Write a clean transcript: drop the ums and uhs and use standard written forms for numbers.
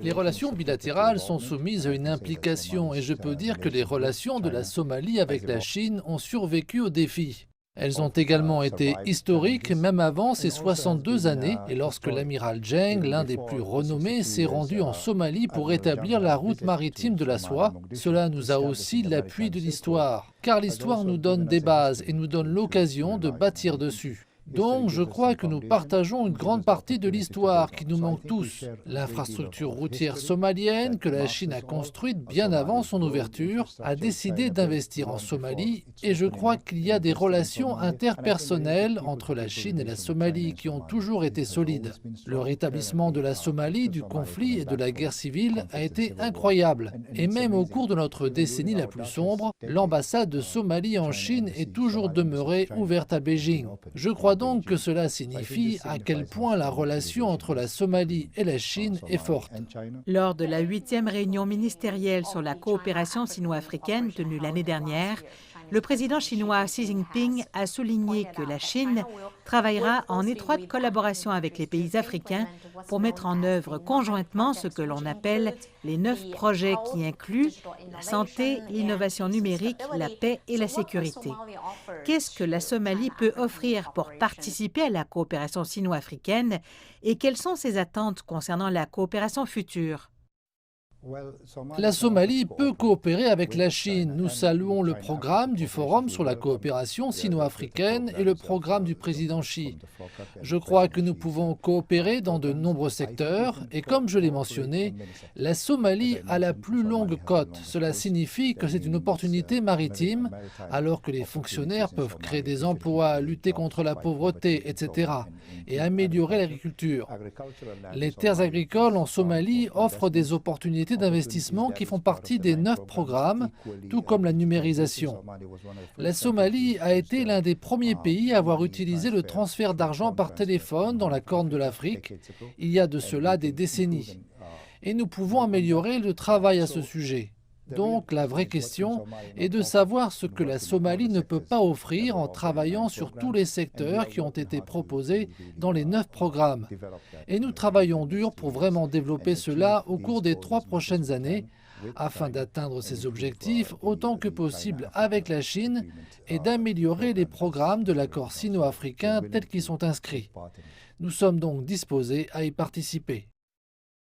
Les relations bilatérales sont soumises à une implication et je peux dire que les relations de la Somalie avec la Chine ont survécu aux défis. Elles ont également été historiques même avant ces 62 années et lorsque l'amiral Jeng, l'un des plus renommés, s'est rendu en Somalie pour établir la route maritime de la soie, cela nous a aussi l'appui de l'histoire, car l'histoire nous donne des bases et nous donne l'occasion de bâtir dessus. Donc, je crois que nous partageons une grande partie de l'histoire qui nous manque tous. L'infrastructure routière somalienne que la Chine a construite bien avant son ouverture a décidé d'investir en Somalie et je crois qu'il y a des relations interpersonnelles entre la Chine et la Somalie qui ont toujours été solides. Le rétablissement de la Somalie du conflit et de la guerre civile a été incroyable. Et même au cours de notre décennie la plus sombre, l'ambassade de Somalie en Chine est toujours demeurée ouverte à Beijing. Je crois donc que cela signifie à quel point la relation entre la Somalie et la Chine est forte. Lors de la 8e réunion ministérielle sur la coopération sino-africaine tenue l'année dernière, le président chinois Xi Jinping a souligné que la Chine travaillera en étroite collaboration avec les pays africains pour mettre en œuvre conjointement ce que l'on appelle les 9 projets qui incluent la santé, l'innovation numérique, la paix et la sécurité. Qu'est-ce que la Somalie peut offrir pour participer à la coopération sino-africaine et quelles sont ses attentes concernant la coopération future? La Somalie peut coopérer avec la Chine. Nous saluons le programme du Forum sur la coopération sino-africaine et le programme du président Xi. Je crois que nous pouvons coopérer dans de nombreux secteurs et comme je l'ai mentionné, la Somalie a la plus longue côte. Cela signifie que c'est une opportunité maritime alors que les fonctionnaires peuvent créer des emplois, lutter contre la pauvreté, etc. et améliorer l'agriculture. Les terres agricoles en Somalie offrent des opportunités d'investissement qui font partie des 9 programmes, tout comme la numérisation. La Somalie a été l'un des premiers pays à avoir utilisé le transfert d'argent par téléphone dans la Corne de l'Afrique, il y a de cela des décennies. Et nous pouvons améliorer le travail à ce sujet. Donc la vraie question est de savoir ce que la Somalie ne peut pas offrir en travaillant sur tous les secteurs qui ont été proposés dans les 9 programmes. Et nous travaillons dur pour vraiment développer cela au cours des 3 prochaines années afin d'atteindre ces objectifs autant que possible avec la Chine et d'améliorer les programmes de l'accord sino-africain tels qu'ils sont inscrits. Nous sommes donc disposés à y participer.